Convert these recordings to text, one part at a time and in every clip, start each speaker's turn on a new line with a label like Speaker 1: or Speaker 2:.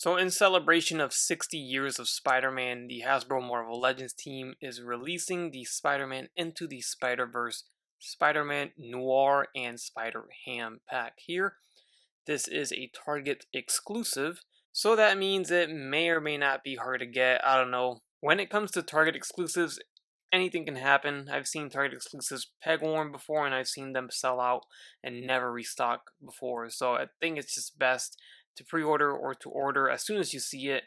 Speaker 1: So, in celebration of 60 years of Spider-Man, the Hasbro Marvel Legends team is releasing the Spider-Man Into the Spider-Verse Spider-Man Noir and Spider-Ham pack here. This is a Target exclusive, so that means it may or may not be hard to get. I don't know. When it comes to Target exclusives, anything can happen. I've seen Target exclusives peg warm before, and I've seen them sell out and never restock before. So I think it's just best to pre-order or to order as soon as you see it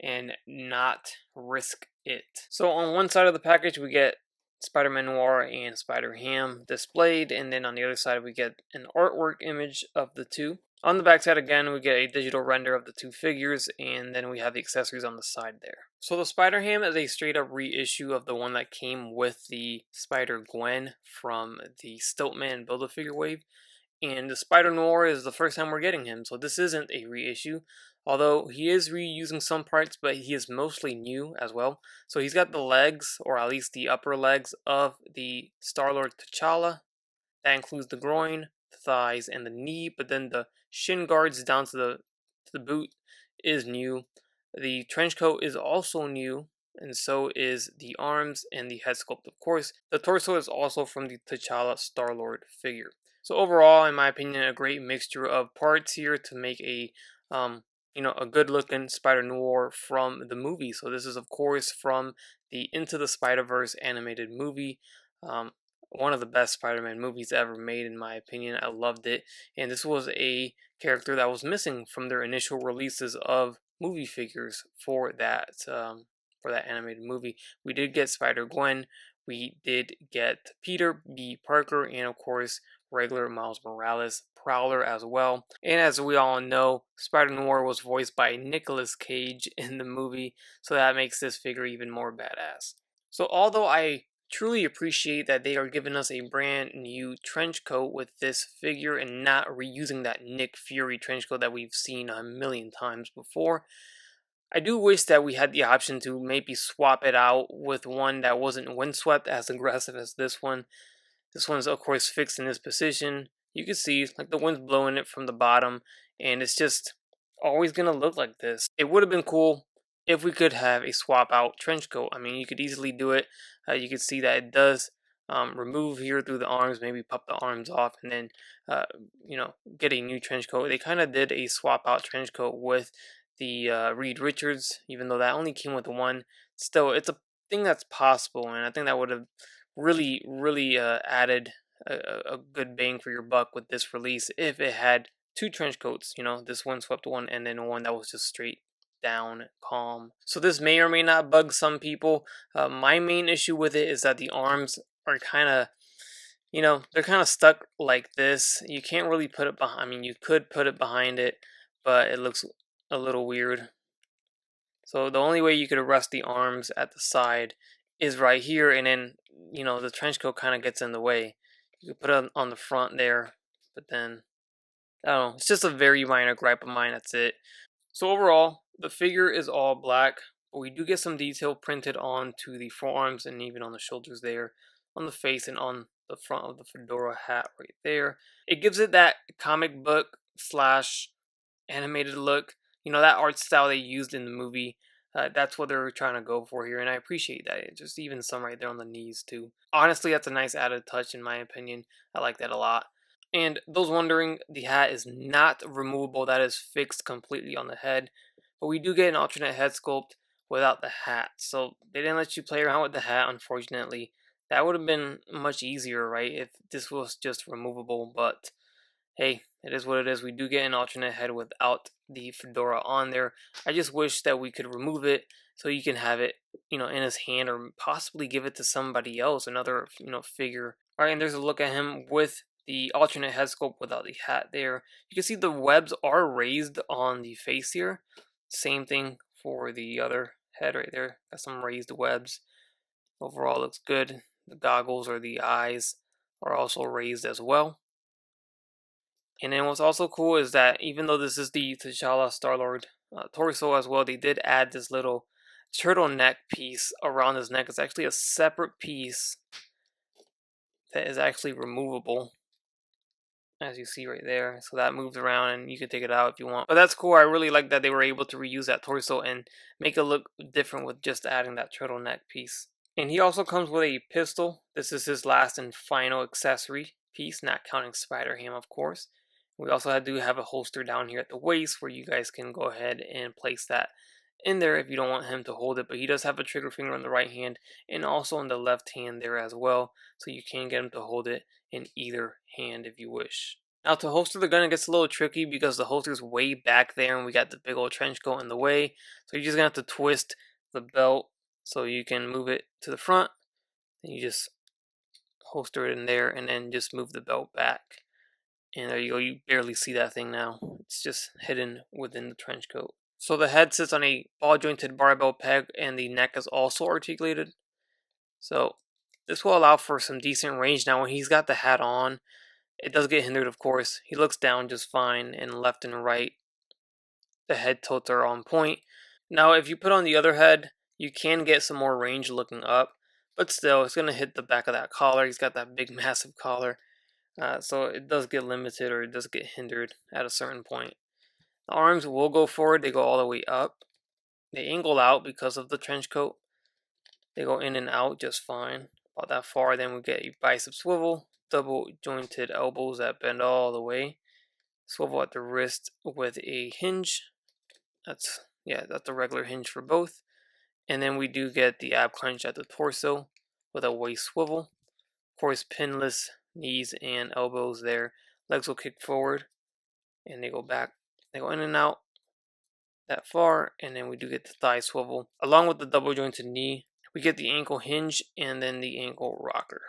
Speaker 1: and not risk it. So on one side of the package we get Spider-Man Noir and Spider-Ham displayed, and then on the other side we get an artwork image of the two. On the back side again we get a digital render of the two figures, and then we have the accessories on the side there. So the Spider-Ham is a straight up reissue of the one that came with the Spider-Gwen from the Stiltman Build-A-Figure wave. And the Spider-Noir is the first time we're getting him, so this isn't a reissue. Although he is reusing some parts, but he is mostly new as well. So he's got the legs, or at least the upper legs, of the Star-Lord T'Challa. That includes the groin, the thighs, and the knee, but then the shin guards down to the boot is new. The trench coat is also new, and so is the arms and the head sculpt, of course. The torso is also from the T'Challa Star-Lord figure. So overall, in my opinion, a great mixture of parts here to make a a good-looking Spider-Noir from the movie. So this is, of course, from the Into the Spider-Verse animated movie. One of the best Spider-Man movies ever made, in my opinion. I loved it, and this was a character that was missing from their initial releases of movie figures for that animated movie. We did get Spider-Gwen. We did get Peter B. Parker, and of course regular Miles Morales, Prowler as well. And as we all know, Spider-Noir was voiced by Nicolas Cage in the movie, so that makes this figure even more badass. So although I truly appreciate that they are giving us a brand new trench coat with this figure and not reusing that Nick Fury trench coat that we've seen a million times before, I do wish that we had the option to maybe swap it out with one that wasn't windswept as aggressive as this one. This one's of course fixed in this position. You can see like the wind's blowing it from the bottom, and it's just always gonna look like this. It would have been cool if we could have a swap out trench coat. I mean, you could easily do it. You can see that it does remove here through the arms, maybe pop the arms off, and then get a new trench coat. They kind of did a swap out trench coat with the Reed Richards, even though that only came with one. Still, it's a thing that's possible, and I think that would have really added a good bang for your buck with this release if it had two trench coats, this one swept one and then one that was just straight down calm. So this may or may not bug some people. My main issue with it is that the arms are kind of, they're kind of stuck like this. You can't really put it behind. I mean, you could put it behind it, but it looks a little weird. So the only way you could rest the arms at the side is right here, and then the trench coat kind of gets in the way. You could put it on the front there, but then I don't know. It's just a very minor gripe of mine. That's it. So overall, the figure is all black, but we do get some detail printed onto the forearms and even on the shoulders there, on the face and on the front of the fedora hat right there. It gives it that comic book slash animated look. That art style they used in the movie. That's what they're trying to go for here, and I appreciate that. Just even some right there on the knees too. Honestly, that's a nice added touch in my opinion. I like that a lot. And those wondering, the hat is not removable. That is fixed completely on the head. But we do get an alternate head sculpt without the hat. So they didn't let you play around with the hat, unfortunately. That would have been much easier, right, if this was just removable. But hey, it is what it is. We do get an alternate head without the fedora on there. I just wish that we could remove it so you can have it, in his hand, or possibly give it to somebody else, another, figure. All right, and there's a look at him with the alternate head sculpt without the hat there. You can see the webs are raised on the face here. Same thing for the other head right there. Got some raised webs. Overall looks good. The goggles or the eyes are also raised as well. And then what's also cool is that even though this is the T'Challa Star-Lord torso as well, they did add this little turtleneck piece around his neck. It's actually a separate piece that is actually removable. as you see right there. So that moves around and you can take it out if you want. But that's cool. I really like that they were able to reuse that torso and make it look different with just adding that turtleneck piece. And he also comes with a pistol. This is his last and final accessory piece, not counting Spider-Ham, of course. We also do have a holster down here at the waist where you guys can go ahead and place that in there if you don't want him to hold it. But he does have a trigger finger on the right hand and also on the left hand there as well. So you can get him to hold it in either hand if you wish. Now to holster the gun, it gets a little tricky because the holster's way back there and we got the big old trench coat in the way. So you're just going to have to twist the belt so you can move it to the front. And you just holster it in there and then just move the belt back. And there you go, you barely see that thing now. It's just hidden within the trench coat. So the head sits on a ball jointed barbell peg and the neck is also articulated. So this will allow for some decent range. Now when he's got the hat on, it does get hindered, of course. He looks down just fine, and left and right, the head tilts are on point. Now if you put on the other head, you can get some more range looking up, but still it's going to hit the back of that collar. He's got that big massive collar. So it does get limited or it does get hindered at a certain point. The arms will go forward, they go all the way up. They angle out because of the trench coat. They go in and out just fine. About that far, then we get a bicep swivel, double jointed elbows that bend all the way. Swivel at the wrist with a hinge. That's the regular hinge for both. And then we do get the ab clench at the torso with a waist swivel. Of course, pinless knees and elbows there. Legs will kick forward and they go back. They go in and out that far, and then we do get the thigh swivel. Along with the double jointed knee, we get the ankle hinge and then the ankle rocker.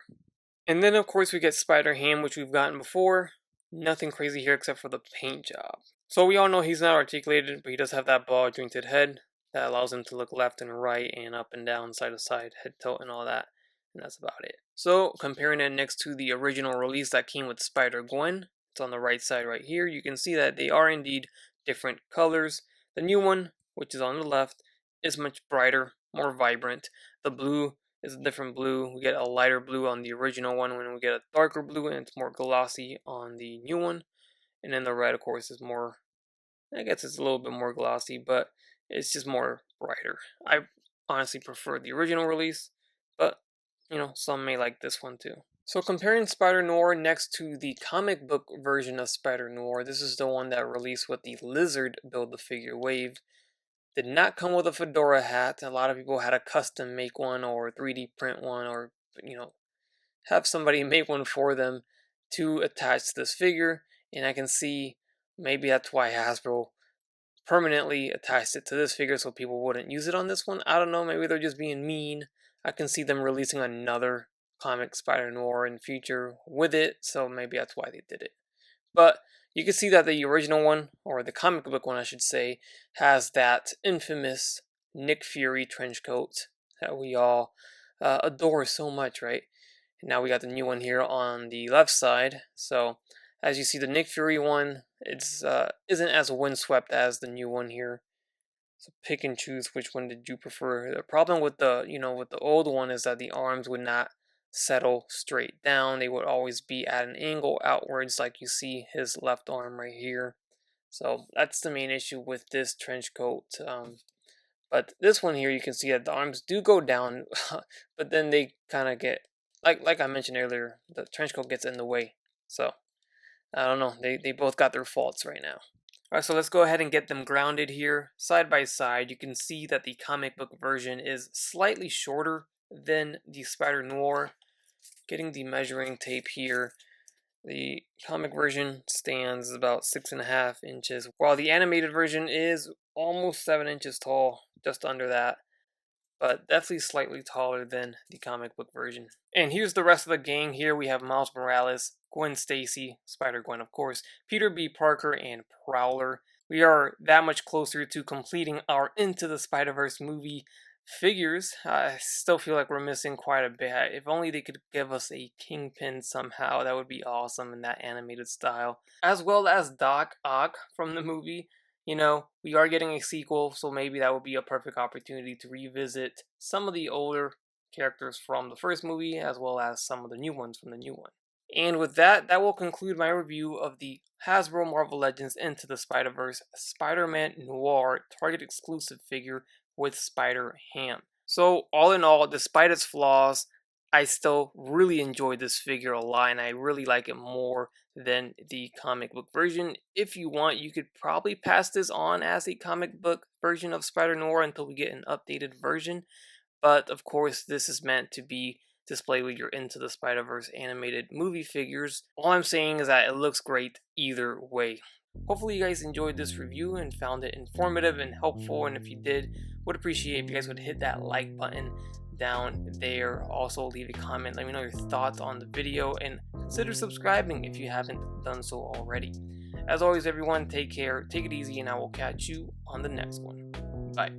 Speaker 1: And then of course we get Spider-Ham, which we've gotten before. Nothing crazy here except for the paint job. So we all know he's not articulated, but he does have that ball jointed head that allows him to look left and right and up and down, side to side, head tilt and all that. And that's about it. So comparing it next to the original release that came with Spider-Gwen, it's on the right side right here, you can see that they are indeed different colors. The new one, which is on the left, is much brighter, more vibrant. The blue is a different blue. We get a lighter blue on the original one when we get a darker blue, and it's more glossy on the new one. And then the red, of course, is more, I guess it's a little bit more glossy, but it's just more brighter. I honestly prefer the original release, but some may like this one too. So comparing Spider-Noir next to the comic book version of Spider-Noir, this is the one that released with the Lizard Build-A-Figure wave. Did not come with a fedora hat. A lot of people had to custom make one or 3D print one or, have somebody make one for them to attach to this figure. And I can see maybe that's why Hasbro permanently attached it to this figure so people wouldn't use it on this one. I don't know, maybe they're just being mean. I can see them releasing another comic Spider-Noir in future with it, so maybe that's why they did it. But you can see that the original one, or the comic book one I should say, has that infamous Nick Fury trench coat that we all adore so much, right? And now we got the new one here on the left side. So as you see, the Nick Fury one isn't as windswept as the new one here. So pick and choose which one did you prefer. The problem with the old one is that the arms would not settle straight down. They would always be at an angle outwards, like you see his left arm right here. So that's the main issue with this trench coat. But this one here, you can see that the arms do go down, but then they kind of get, like I mentioned earlier, the trench coat gets in the way. So I don't know. They both got their faults right now. Alright, so let's go ahead and get them grounded here. Side by side, you can see that the comic book version is slightly shorter than the Spider-Noir. Getting the measuring tape here, the comic version stands about 6.5 inches, while the animated version is almost 7 inches tall, just under that, but definitely slightly taller than the comic book version. And here's the rest of the gang. Here we have Miles Morales, Gwen Stacy, Spider-Gwen of course, Peter B. Parker, and Prowler. We are that much closer to completing our Into the Spider-Verse movie figures. I still feel like we're missing quite a bit. If only they could give us a Kingpin somehow, that would be awesome in that animated style. As well as Doc Ock from the movie. We are getting a sequel, so maybe that would be a perfect opportunity to revisit some of the older characters from the first movie, as well as some of the new ones from the new one. And with that, that will conclude my review of the Hasbro Marvel Legends Into the Spider-Verse Spider-Man Noir Target exclusive figure with Spider-Ham. So all in all, despite its flaws, I still really enjoyed this figure a lot, and I really like it more than the comic book version. If you want, you could probably pass this on as a comic book version of Spider-Noir until we get an updated version. But of course, this is meant to be displayed with your Into the Spider-Verse animated movie figures. All I'm saying is that it looks great either way. Hopefully you guys enjoyed this review and found it informative and helpful, and if you did, would appreciate if you guys would hit that like button down there. Also leave a comment, let me know your thoughts on the video, and consider subscribing if you haven't done so already. As always, everyone, take care, take it easy, and I will catch you on the next one. Bye.